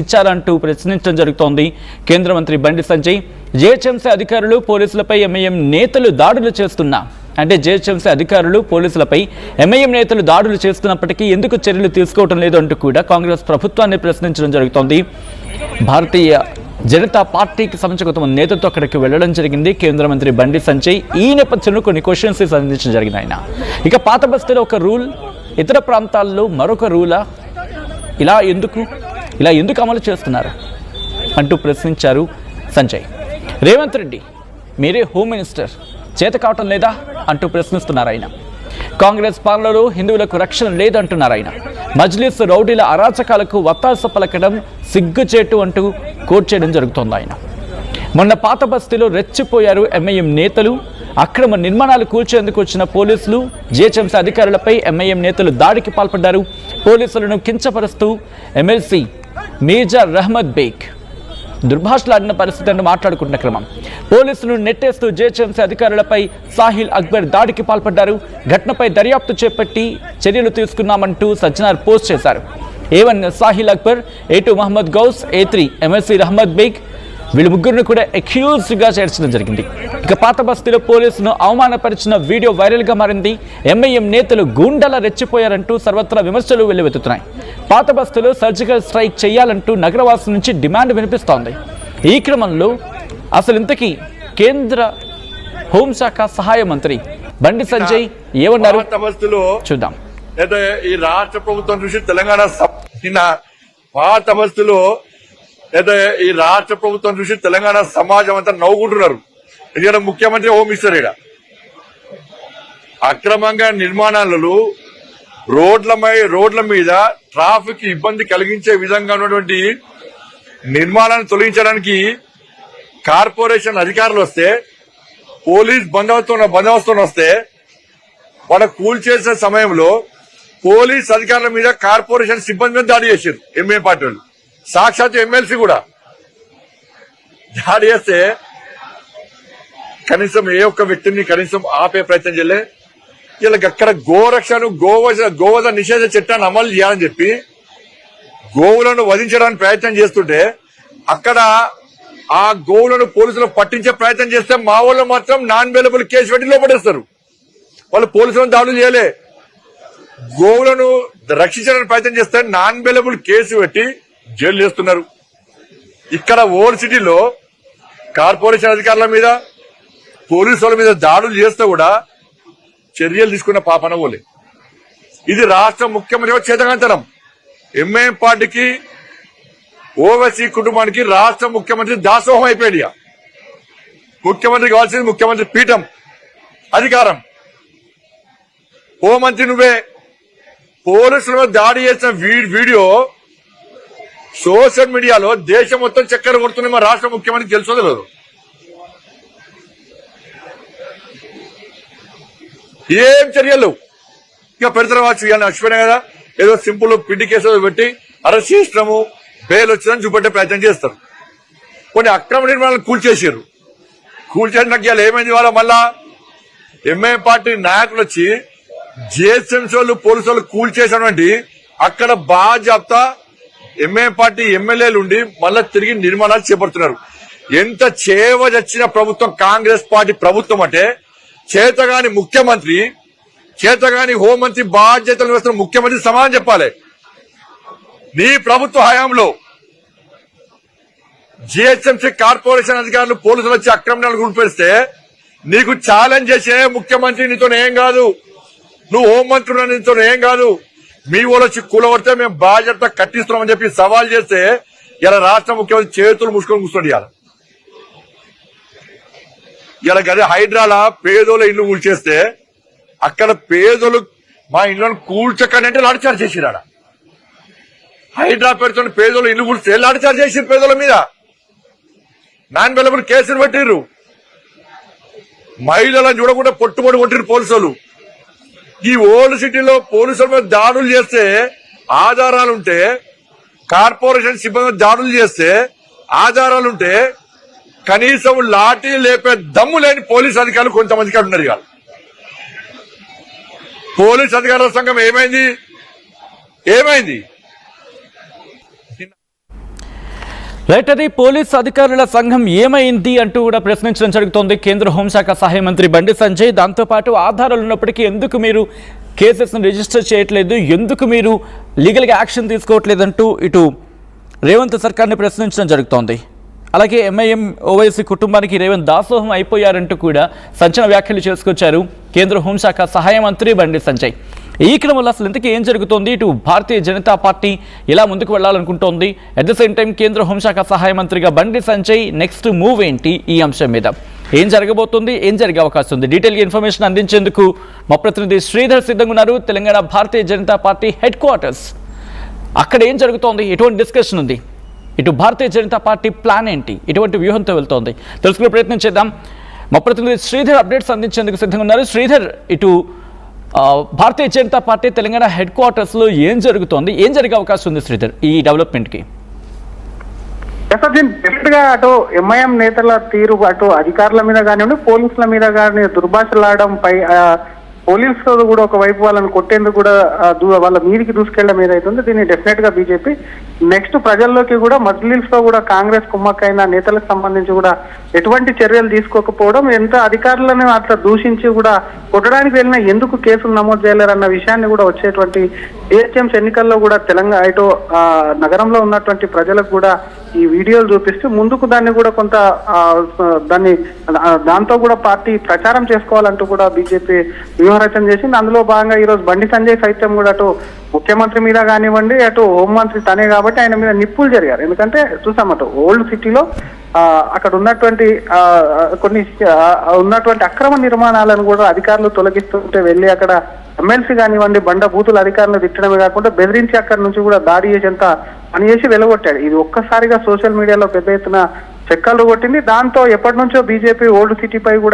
ఇచ్చారంటూ ప్రశ్నించడం జరుగుతోంది. కేంద్ర మంత్రి బండి సంజయ్ జేహెచ్ఎంసీ అధికారులు పోలీసులపై ఎంఐఎం నేతలు దాడులు చేస్తున్నా అంటే జేహెచ్ఎంసీ అధికారులు పోలీసులపై ఎంఐఎం నేతలు దాడులు చేస్తున్నప్పటికీ ఎందుకు చర్యలు తీసుకోవడం లేదు అంటూ కూడా కాంగ్రెస్ ప్రభుత్వాన్ని ప్రశ్నించడం జరుగుతోంది. భారతీయ జనతా పార్టీకి సంబంధించిన కొంతమంది నేతలతో అక్కడికి వెళ్లడం జరిగింది కేంద్ర మంత్రి బండి సంజయ్. ఈ నేపథ్యంలో కొన్ని క్వశ్చన్స్ సంధించడం జరిగింది ఆయన. ఇక పాత బస్తీలో ఒక రూల్, ఇతర ప్రాంతాల్లో మరొక రూలా, ఇలా ఎందుకు అమలు చేస్తున్నారు అంటూ ప్రశ్నించారు సంజయ్. రేవంత్ రెడ్డి మీరే హోమ్ మినిస్టర్, చేత కావటం లేదా అంటూ ప్రశ్నిస్తున్నారు ఆయన. కాంగ్రెస్ పాలనలో హిందువులకు రక్షణ లేదంటున్నారు ఆయన. మజ్లిస్ రౌడీల అరాచకాలకు వత్తాస పలకడం సిగ్గుచేటు అంటూ కోట్ చేయడం జరుగుతోంది ఆయన. మొన్న పాత బస్తీలో రెచ్చిపోయారు ఎంఐఎం నేతలు. అక్రమ నిర్మాణాలు కూల్చేందుకు వచ్చిన పోలీసులు, జేహెచ్ఎంసీ అధికారులపై ఎంఐఎం నేతలు దాడికి పాల్పడ్డారు. పోలీసులను కించపరుస్తూ ఎమ్మెల్సీ మీర్జా రహ్మద్ బేగ్ దుర్భాషలాడిన పరిస్థితులను మాట్లాడుకుంటున్న క్రమం. పోలీసులను నెట్టేస్తూ జేహెచ్ఎంసీ అధికారులపై సాహిల్ అక్బర్ దాడికి పాల్పడ్డారు. ఘటనపై దర్యాప్తు చేపట్టి చర్యలు తీసుకున్నామంటూ సజ్జనార్ పోస్ట్ చేశారు. A1 Sahil Akbar, A2 Mohammed Ghouse, A3 MLC Rahmad Baig వీళ్ళు ముగ్గురిని కూడా అక్యూజ్డ్గా చేర్చడం జరిగింది. ఇక పాత బస్తీలో పోలీసును అవమానపరిచిన వీడియో వైరల్గా మారింది. ఎంఐఎం నేతలు గూండాలా రెచ్చిపోయారంటూ సర్వత్రా విమర్శలు వెల్లువెత్తుతున్నాయి. పాత బస్తీలో సర్జికల్ స్ట్రైక్ చేయాలంటూ నగరవాసుల నుంచి డిమాండ్ వినిపిస్తోంది. ఈ క్రమంలో అసలు ఇంతకీ కేంద్ర హోంశాఖ సహాయ మంత్రి బండి సంజయ్ ఏమన్నారు చూద్దాం. ఈ రాష్ట్ర ప్రభుత్వం చూసి తెలంగాణ పాత బస్తీలో అయితే ఈ రాష్ట్ర ప్రభుత్వం చూసి తెలంగాణ సమాజం అంతా నవ్వుకుంటున్నారు. ఎందుకంటే ముఖ్యమంత్రి హోమ్ మినిస్టర్ ఇక్కడ అక్రమంగా నిర్మాణాలలో రోడ్ల మీద ట్రాఫిక్ ఇబ్బంది కలిగించే విధంగా ఉన్నటువంటి నిర్మాణాలను తొలగించడానికి కార్పొరేషన్ అధికారులు వస్తే, పోలీస్ బందోబస్తు వస్తే వాళ్ళ కూల్చేసే సమయంలో పోలీస్ అధికారుల మీద కార్పొరేషన్ సిబ్బంది మీద దాడి చేశారు ఎంఏ పార్టీ వాళ్ళు. సాక్షాత్ ఎమ్మెల్సీ కూడా దాడి చేస్తే కనీసం ఏ ఒక్క వ్యక్తిని కనీసం ఆపే ప్రయత్నం చేయలే. ఇలా అక్కడ గోరక్షను గోవధ నిషేధ చట్టాన్ని అమలు చేయాలని చెప్పి గోవులను వధించడానికి ప్రయత్నం చేస్తుంటే అక్కడ ఆ గోవులను పోలీసులు పట్టించే ప్రయత్నం చేస్తే మా వాళ్ళు మాత్రం నాన్ అవైలబుల్ కేసు పెట్టి లోపడేస్తారు. వాళ్ళు పోలీసులను దాడులు చేయలే. గోవులను రక్షించడానికి ప్రయత్నం చేస్తే నాన్ అవైలబుల్ కేసు పెట్టి జైలు చేస్తున్నారు. ఇక్కడ ఓల్డ్ సిటీలో కార్పొరేషన్ అధికారుల మీద, పోలీసు వాళ్ళ మీద దాడులు చేస్తే కూడా చర్యలు తీసుకున్న పాపన పోలే. ఇది రాష్ట్ర ముఖ్యమంత్రి చేతకాంతనం. ఎంఐఎం పార్టీకి, ఓవైసీ కుటుంబానికి రాష్ట్ర ముఖ్యమంత్రి దాసోహం అయిపోయాడు. ముఖ్యమంత్రి కావాల్సింది ముఖ్యమంత్రి పీఠం, అధికారం. హోంమంత్రి నువ్వే. పోలీసుల మీద దాడి చేసిన వీడియో సోషల్ మీడియాలో దేశం మొత్తం చక్కెర కొడుతున్నాయి. మా రాష్ట్ర ముఖ్యమంత్రికి తెలుసో తెలియదు. ఏం చర్యలు ఇక పెడతారు కావచ్చు. ఇవాళ మర్చిపోయినా కదా, ఏదో సింపుల్ పిండి కేసు పెట్టి అరెస్ట్ చేసినాము, బెయిల్ వచ్చిందని చూపెట్టే ప్రయత్నం చేస్తారు. కొన్ని అక్రమ నిర్మాణాలను కూల్చేసారు. కూల్చేసినాక ఇవాళ ఏమైంది? వాళ్ళ మళ్ళా ఎంఐ పార్టీ నాయకులు వచ్చి జిహెచ్ఎంసీ వాళ్ళు, పోలీసు వాళ్ళు కూల్చేసినటువంటి అక్కడ బాధ్యత ఎంఐ పార్టీ ఎమ్మెల్యేలు ఉండి మళ్ళా తిరిగి నిర్మాణాలు చేపడుతున్నారు. ఎంత చేవజచ్చిన ప్రభుత్వం కాంగ్రెస్ పార్టీ ప్రభుత్వం అంటే, చేతగాని ముఖ్యమంత్రి, చేతగాని హోంమంత్రి బాధ్యతలు వేస్తున్న ముఖ్యమంత్రి సమాధానం చెప్పాలి. నీ ప్రభుత్వ హయాంలో జిహెచ్ఎంసీ కార్పొరేషన్ అధికారులు, పోలీసులు వచ్చి అక్రమణాలు గురిపేస్తే నీకు ఛాలెంజ్ చేసే ముఖ్యమంత్రి నీతో ఏం కాదు, నువ్వు హోంమంత్రి నీతో ఏం కాదు, మీ వాళ్ళు వచ్చి కూలబడితే మేము బాధ్యత కట్టిస్తున్నామని చెప్పి సవాల్ చేస్తే ఇలా రాష్ట్ర ముఖ్యమంత్రి చేతులు ముసుకొని కూర్చోండి. ఇలా గదే హైడ్రాల పేదోళ్ళ ఇల్లు కూల్చేస్తే అక్కడ పేదోళ్ళు మా ఇళ్లను కూల్చకండి లాఠీచార్జ్ చేసిరాడ. హైడ్రా పేరుతో పేదోళ్ళు ఇల్లు కూల్స్తే లాఠీచార్జ్ చేసి పేదోళ్ళ మీద నాన్ అవైలబుల్ కేసులు పెట్టిర్రు. మహిళలను చూడకుండా పొట్టుబడి కొట్టిరు పోలీసులు. ఈ ఓల్డ్ సిటీలో పోలీసుల మీద దాడులు చేస్తే ఆధారాలుంటే, కార్పొరేషన్ సిబ్బంది దాడులు చేస్తే ఆధారాలుంటే కనీసం లాఠీ లేపే దమ్ము లేని పోలీసు అధికారులు కొంతమందికి ఉన్నారు. ఇవాళ పోలీస్ అధికారుల సంఘం ఏమైంది? రైట్, అది పోలీస్ అధికారుల సంఘం ఏమైంది అంటూ కూడా ప్రశ్నించడం జరుగుతోంది కేంద్ర హోంశాఖ సహాయ మంత్రి బండి సంజయ్. దాంతోపాటు ఆధారాలు ఉన్నప్పటికీ ఎందుకు మీరు కేసెస్ను రిజిస్టర్ చేయట్లేదు, ఎందుకు మీరు లీగల్గా యాక్షన్ తీసుకోవట్లేదంటూ ఇటు రేవంత్ సర్కార్ని ప్రశ్నించడం జరుగుతోంది. అలాగే ఎంఐఎం ఓవైసీ కుటుంబానికి రేవంత్ దాసోహం అయిపోయారంటూ కూడా సంచలన వ్యాఖ్యలు చేసుకొచ్చారు కేంద్ర హోంశాఖ సహాయ మంత్రి బండి సంజయ్. ఈ క్రమంలో అసలు ఇంతకీ ఏం జరుగుతోంది, ఇటు భారతీయ జనతా పార్టీ ఎలా ముందుకు వెళ్లాలనుకుంటోంది, అట్ ద సేమ్ టైం కేంద్ర హోంశాఖ సహాయ మంత్రిగా బండి సంజయ్ నెక్స్ట్ మూవ్ ఏంటి, ఈ అంశం మీద ఏం జరగబోతుంది, ఏం జరిగే అవకాశం ఉంది, డీటెయిల్గా ఇన్ఫర్మేషన్ అందించేందుకు మా ప్రతినిధి శ్రీధర్ సిద్ధంగా ఉన్నారు. Telangana Bharatiya Janata party head quarters, అక్కడ ఏం జరుగుతోంది, ఎటువంటి డిస్కషన్ ఉంది, ఇటు భారతీయ జనతా పార్టీ ప్లాన్ ఏంటి, ఇటువంటి వ్యూహంతో వెళ్తోంది, తెలుసుకునే ప్రయత్నం చేద్దాం. మా ప్రతినిధి శ్రీధర్ అప్డేట్స్ అందించేందుకు సిద్ధంగా ఉన్నారు. శ్రీధర్, ఇటు భారతీయ జనతా పార్టీ తెలంగాణ హెడ్ క్వార్టర్స్లో ఏం జరుగుతోంది, ఏం జరిగే అవకాశం ఉంది శ్రీధర్ ఈ డెవలప్మెంట్కి? డెఫినెట్ గా అటు ఎంఐఎం నేతల తీరు, అటు అధికారుల మీద కానివ్వండి, పోలీసుల మీద కానీ దుర్భాషలాడడం పై పోలీసులు కూడా ఒకవైపు వాళ్ళని కొట్టేందుకు కూడా వాళ్ళ మీదికి దూసుకెళ్ళడం ఏదైతుంది, దీన్ని డెఫినెట్ గా బీజేపీ నెక్స్ట్ ప్రజల్లోకి కూడా మజ్లిస్ లో కూడా కాంగ్రెస్ కుమ్మక్కైన నేతలకు సంబంధించి కూడా ఎటువంటి చర్యలు తీసుకోకపోవడం, ఎంత అధికారులను అట్లా దూషించి కూడా కొట్టడానికి వెళ్ళినా ఎందుకు కేసులు నమోదు చేయలేరన్న విషయాన్ని కూడా వచ్చేటువంటి జిహెచ్ఎంసీ ఎన్నికల్లో కూడా తెలంగాణ ఇటు నగరంలో ఉన్నటువంటి ప్రజలకు కూడా ఈ వీడియోలు చూపిస్తూ ముందుకు దాన్ని కూడా కొంత దాంతో కూడా పార్టీ ప్రచారం చేసుకోవాలంటూ కూడా బీజేపీ వ్యూహరచన చేసింది. అందులో భాగంగా ఈరోజు బండి సంజయ్ సైతం కూడా అటు ముఖ్యమంత్రి మీద కానివ్వండి, అటు హోంమంత్రి తనే కాబట్టి ఆయన మీద నిప్పులు జరిగారు. ఎందుకంటే చూసాం అటు ఓల్డ్ సిటీలో అక్కడ ఉన్నటువంటి ఉన్నటువంటి అక్రమ నిర్మాణాలను కూడా అధికారులు తొలగిస్తుంటే వెళ్ళి అక్కడ ఎమ్మెల్సీ కానివ్వండి బండ బూతుల అధికారులు తిట్టడమే కాకుండా బెదిరించి అక్కడి నుంచి కూడా దాడి చేసేంత పని చేసి వెలగొట్టాడు. ఇది ఒక్కసారిగా సోషల్ మీడియాలో పెద్ద ఎత్తున చెక్కలు కొట్టింది. దాంతో ఎప్పటి నుంచో బీజేపీ ఓల్డ్ సిటీపై కూడా